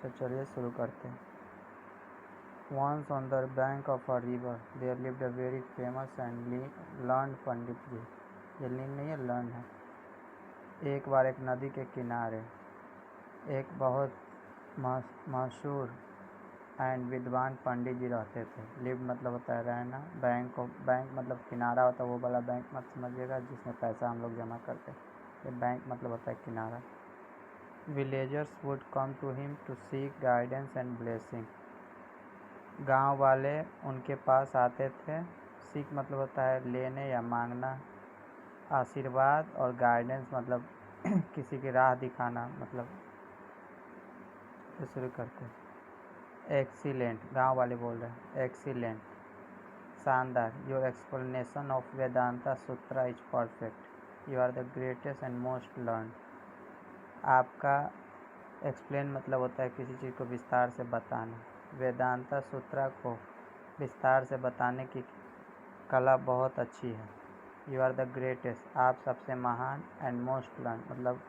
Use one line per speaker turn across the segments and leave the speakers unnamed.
तो चलिए शुरू करते हैं। Once on the bank of a river there lived a very famous and learned पंडित जी। ये लीन नहीं है, लर्न है। एक बार एक नदी के किनारे एक बहुत मशहूर एंड विद्वान पंडित जी रहते थे। लिव मतलब होता है रहना, बैंक मतलब किनारा होता है, वो वाला बैंक मत समझिएगा जिसमें पैसा हम लोग जमा करते हैं। ये बैंक मतलब होता है किनारा। Villagers would come to him to seek guidance and blessing. गांव वाले उनके पास आते थे। सीख मतलब होता है लेने या मांगना, आशीर्वाद, और गाइडेंस मतलब किसी की राह दिखाना। मतलब तो शुरू करते हैं। एक्सीलेंट, गांव वाले बोल रहे हैं। एक्सीलेंट, शानदार। Your explanation of Vedanta sutra is perfect. You are the greatest and most learn. आपका एक्सप्लेन मतलब होता है किसी चीज़ को विस्तार से बताना। वेदांता सूत्रा को विस्तार से बताने की कला बहुत अच्छी है। यू आर द ग्रेटेस्ट, आप सबसे महान, एंड मोस्ट लर्न मतलब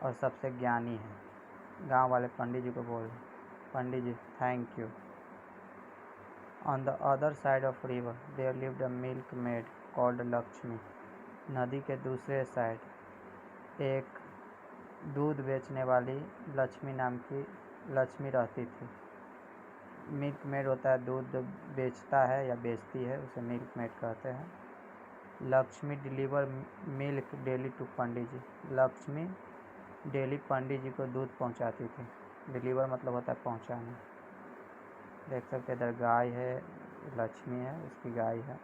और सबसे ज्ञानी हैं। गांव वाले पंडित जी को बोल रहे। Pandit ji, thank you. On the other side of river there lived a milk maid called Lakshmi. नदी के दूसरे साइड एक दूध बेचने वाली लक्ष्मी नाम की लक्ष्मी रहती थी। मिल्क मेड होता है दूध बेचता है या बेचती है, उसे मिल्क मेड कहते हैं। Lakshmi deliver milk daily to Pandit ji. Lakshmi daily Pandit ji को दूध पहुंचाती थी। डिलीवर मतलब होता है पहुंचाना। देख सकते इधर गाय है, लक्ष्मी है, उसकी गाय है।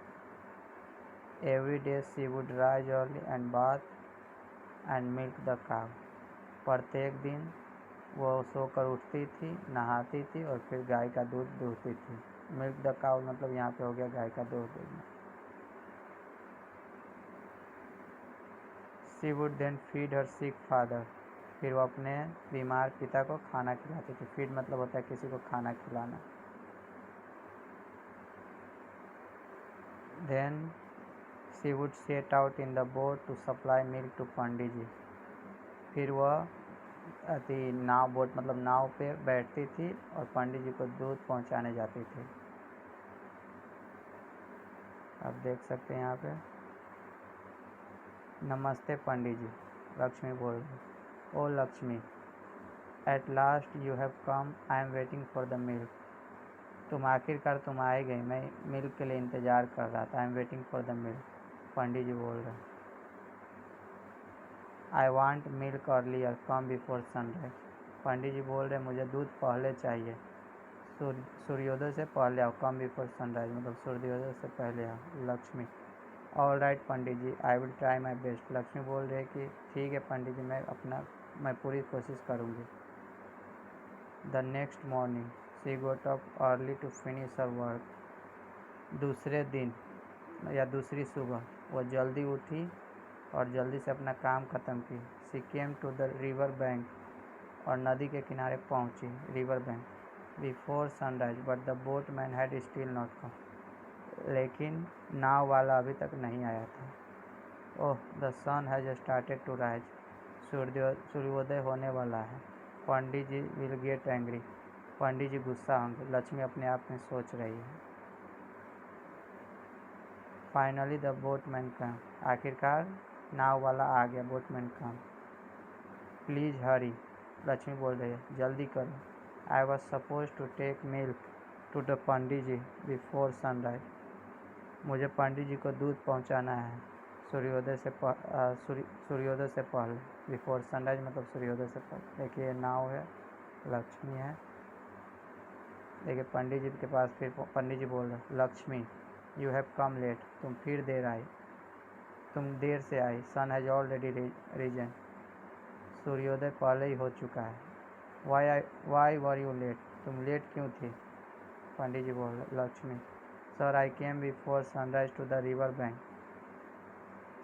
Every day she would rise early and bath and milk the काव। प्रत्येक दिन वो सोकर उठती थी, नहाती थी और फिर गाय का दूध दूहती थी। मिल्क द काव मतलब यहाँ पे हो गया गाय का दूध दूधना। She would then feed her sick father. फिर वो अपने बीमार पिता को खाना खिलाती थी। फीड मतलब होता है किसी को खाना खिलाना। Then she would set out in the boat to supply milk to Pandit ji. फिर वह नाव, बोट मतलब नाव पे बैठती थी और पंडित जी को दूध पहुंचाने जाती थी। आप देख सकते हैं यहाँ पे। नमस्ते पंडित जी, लक्ष्मी बोल रही। Oh Lakshmi, at last you have come, I am waiting for the milk. तुम आखिरकार तुम आ ही गई, मैं मिल्क के लिए इंतज़ार कर रहा था। I am waiting for the milk, Pandit ji बोल रहे। I want milk earlier, come before sunrise. Pandit ji बोल रहे मुझे दूध पहले चाहिए, सूर्योदय से पहले आओ। कम बिफोर सनराइज मतलब सूर्योदय से पहले आओ। Lakshmi, all right Pandit ji, I will try my best. Lakshmi बोल रही है कि ठीक है पंडित जी, मैं पूरी कोशिश करूँगी। The next morning she got up early to finish her work. दूसरे दिन या दूसरी सुबह वो जल्दी उठी और जल्दी से अपना काम ख़त्म की। She came to the river bank, और नदी के किनारे पहुंची, river bank, before sunrise but the boat man had still not come. लेकिन नाव वाला अभी तक नहीं आया था। Oh, the sun has started to rise. सूर्योदय होने वाला है। Pandit ji will get angry. Pandit ji गुस्सा होंगे, लक्ष्मी अपने आप में सोच रही है। Finally the boatman come. आखिरकार नाव वाला आ गया, boatman come. Please hurry, Lakshmi बोल रही है, जल्दी करो। I was suppose to take milk to the Pandit ji before sunrise. मुझे पंडित जी को दूध पहुंचाना है सूर्योदय से पहले। बिफोर सनराइज मतलब सूर्योदय से पहले। देखिए नाव है, लक्ष्मी है। देखिए पंडित जी के पास फिर पंडित जी बोल रहे, Lakshmi you have come late, तुम फिर तुम देर से आई। सन हैज ऑलरेडी रीजन, सूर्योदय पहले ही हो चुका है। वाई वर यू लेट, तुम लेट क्यों थी? पंडित जी बोल रहे, Lakshmi, sir I came before sunrise to the river bank.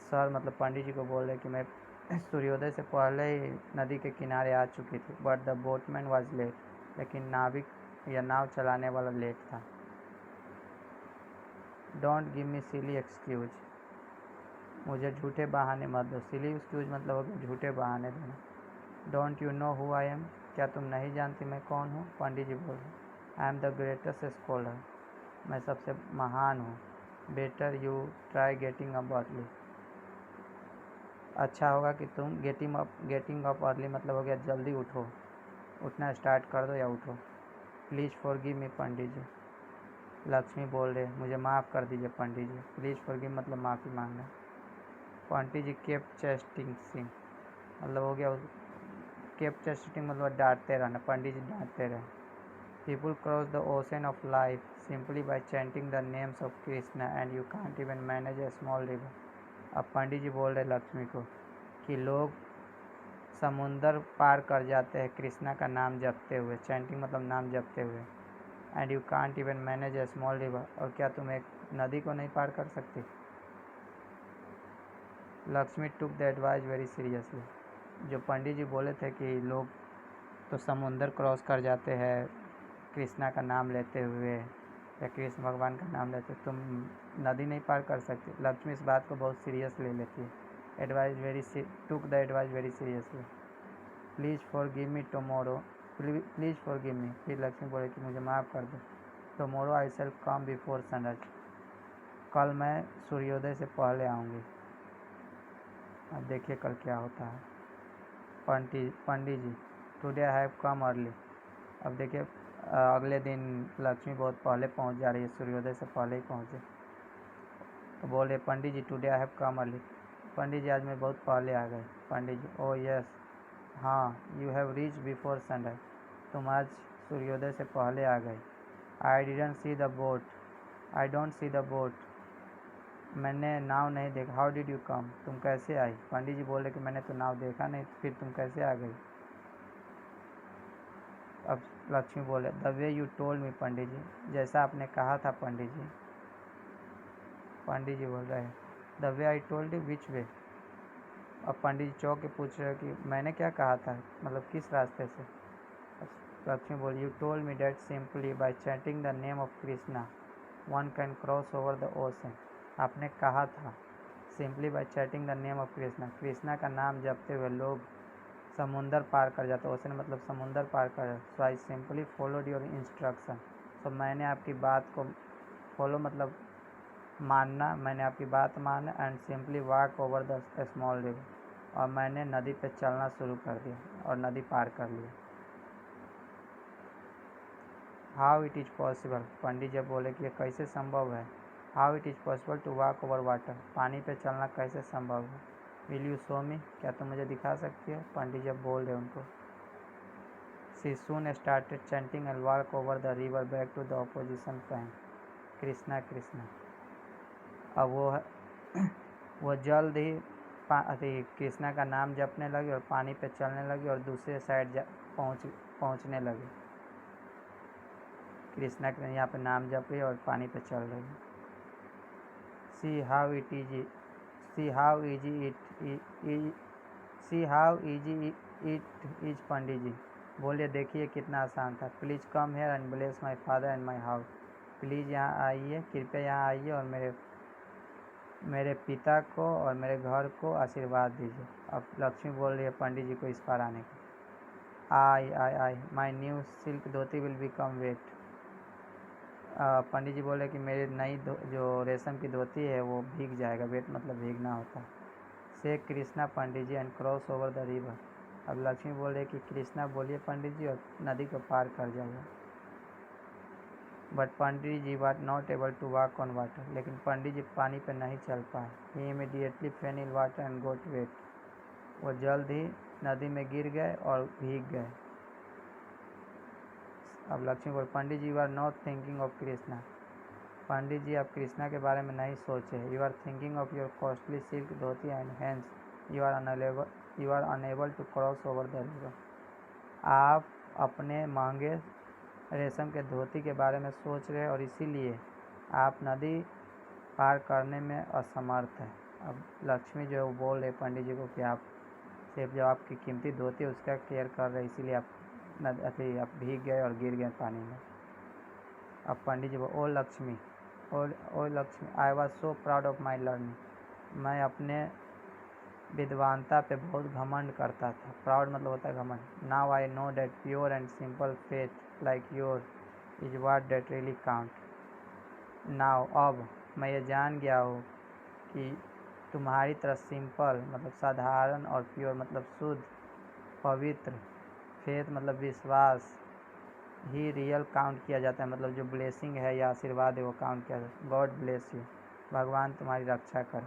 Sir मतलब पंडित जी को बोल रहे कि मैं सूर्योदय से पहले ही नदी के किनारे आ चुकी थी। But the boatman was late, लेकिन नाविक या नाव चलाने वाला लेट था। Don't give me silly excuse, मुझे झूठे बहाने मत दो। सिली एक्सक्यूज मतलब हो गया झूठे बहाने देना। Don't you know who I am, क्या तुम नहीं जानती मैं कौन हूँ? पंडित जी बोले, I am the greatest scholar, मैं सबसे महान हूँ। Better you try getting up early, अच्छा होगा कि तुम गेटिंग अप अर्ली मतलब हो गया जल्दी उठो, उठना स्टार्ट कर दो या उठो। प्लीज़ फॉरगिव मी पंडित जी, लक्ष्मी बोल रहे मुझे माफ़ कर दीजिए पंडित जी। प्लीज़ फॉरगिव मतलब माफ़ी मांगना। पंडित जी केप्ट चेस्टिंग सिंह मतलब हो गया केप्ट चेस्टिंग मतलब डांटते रहना, पंडित जी डांटते रहे। People cross the ocean of life simply by chanting the names of Krishna and you can't even manage A small river. अब पंडित जी बोल रहे लक्ष्मी को कि लोग समुंदर पार कर जाते हैं कृष्णा का नाम जपते हुए, चैंटिंग मतलब नाम जपते हुए। And you can't even manage A small river, और क्या तुम एक नदी को नहीं पार कर सकती? लक्ष्मी टुक द एडवाइस वेरी सीरियसली, जो पंडित जी बोले थे कि लोग तो समुंदर क्रॉस कर जाते हैं कृष्णा का नाम लेते हुए या कृष्ण भगवान का नाम लेते, तुम नदी नहीं पार कर सकती। लक्ष्मी इस बात को बहुत सीरियस ले लेती है। Took the advice very seriously. Please forgive me tomorrow, please forgive me, फिर लक्ष्मी बोले कि मुझे माफ़ कर दो। Tomorrow I shall come before sunrise, कल मैं सूर्योदय से पहले आऊँगी। अब देखिए कल क्या होता है। Pandit ji today I have come early, अब देखिए अगले दिन लक्ष्मी बहुत पहले पहुंच जा रही है, सूर्योदय से पहले ही पहुंचे। तो बोले Pandit ji today I have come early, Pandit ji आज मैं बहुत पहले आ गए। पंडित जी ओह यस, हाँ, you have reach before sunrise, तुम आज सूर्योदय से पहले आ गए। I didn't see the boat, I don't see the boat, मैंने नाव नहीं देखा। हाउ डिड यू कम, तुम कैसे आई? पंडित जी बोले कि मैंने तो नाव देखा नहीं, फिर तुम कैसे आ गई? अब लक्ष्मी बोले the way you told me Pandit ji, जैसा आपने कहा था पंडित जी। पंडित जी बोल रहे हैं the way I told you which way, अब पंडित जी चौंक के पूछ रहे कि मैंने क्या कहा था, मतलब किस रास्ते से? लक्ष्मी बोली you told me that simply by chanting the name of Krishna one can cross over the ocean, आपने कहा था simply by chanting the name of Krishna, Krishna का नाम जपते हुए लोग समुंदर पार कर जाते, ओशन मतलब समुंदर पार कर जाते। So I simply followed your instruction, तो मैंने आपकी बात को फॉलो मतलब मानना, मैंने आपकी बात माना। And simply walk over the small river, और मैंने नदी पे चलना शुरू कर दिया और नदी पार कर लिया। हाउ इट इज़ पॉसिबल, पंडित जब बोले कि ये कैसे संभव है। How it is possible to walk over water, पानी पे चलना कैसे संभव है। विल यू शो मी, क्या तुम मुझे दिखा सकती है? पंडित जब बोल रहे उनको। She soon started chanting and walk over the river back to the opposition bank, Krishna Krishna. अब वो जल्द ही कृष्णा का नाम जपने लगी और पानी पे चलने लगी और दूसरे साइड पहुँचने लगी। कृष्णा के यहाँ पे नाम जप रही और पानी पे चल रही। See how easy it is, Pandit ji बोलिए देखिए कितना आसान था। Please come here and bless my father and my house, please यहाँ आइए, कृपया यहाँ आइए और मेरे पिता को और मेरे घर को आशीर्वाद दीजिए। अब लक्ष्मी बोल रही है पंडित जी को इस पार आने का। I my new silk dhoti will become wet, Pandit ji बोले कि मेरी नई जो रेशम की धोती है वो भीग जाएगा, वेट मतलब भीगना होता है। Say Krishna Pandit ji and cross over the river, अब लक्ष्मी बोल रही कि कृष्णा बोलिए पंडित जी और नदी को पार कर जाइए। But Pandit ji were not able to walk on water, लेकिन पंडित जी पानी पर नहीं चल पाए। He immediately fell in water and got wet, वो जल्द ही नदी में गिर गए और भीग गए। अब लक्ष्मी बोल Pandit ji you are not thinking of Krishna, Pandit ji आप कृष्णा के बारे में नहीं सोचे। You are thinking of your costly silk dhoti and hands you are unable to cross over the river, आप अपने महंगे रेशम के धोती के बारे में सोच रहे और इसीलिए आप नदी पार करने में असमर्थ है। अब लक्ष्मी जो बोल रहे पंडित जी को कि आप सिर्फ जो आपकी कीमती धोती है उसका केयर कर रहे, इसीलिए आप भीग गए और गिर गए पानी में। अब Pandit ji oh Lakshmi I was so proud of my learning, मैं अपने विद्वानता पे बहुत घमंड करता था। प्राउड मतलब होता है घमंड। Now I know that pure and simple faith like your is what that really count. Now अब मैं ये जान गया हूँ कि तुम्हारी तरह सिंपल मतलब साधारण और प्योर मतलब शुद्ध, पवित्र, फेथ मतलब विश्वास ही रियल काउंट किया जाता है, मतलब जो ब्लेसिंग है या आशीर्वाद है वो काउंट किया जाता है। गॉड ब्लेस यू, भगवान तुम्हारी रक्षा करे।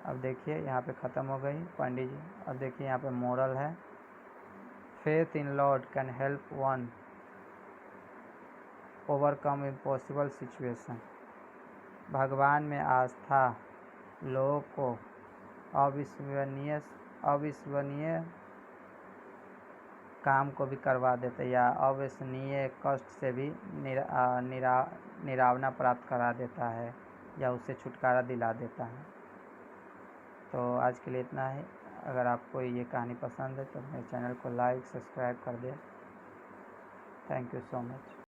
अब देखिए यहाँ पे ख़त्म हो गई पंडित जी। अब देखिए यहाँ पे मोरल है, faith in Lord can help one overcome impossible situation. भगवान में आस्था लोगों को अविश्वसनीय काम को भी करवा देता है या अविश्वसनीय कष्ट से भी निरावना प्राप्त करा देता है या उससे छुटकारा दिला देता है। तो आज के लिए इतना ही। अगर आपको ये कहानी पसंद है तो मेरे चैनल को लाइक सब्सक्राइब कर दें। Thank you so much.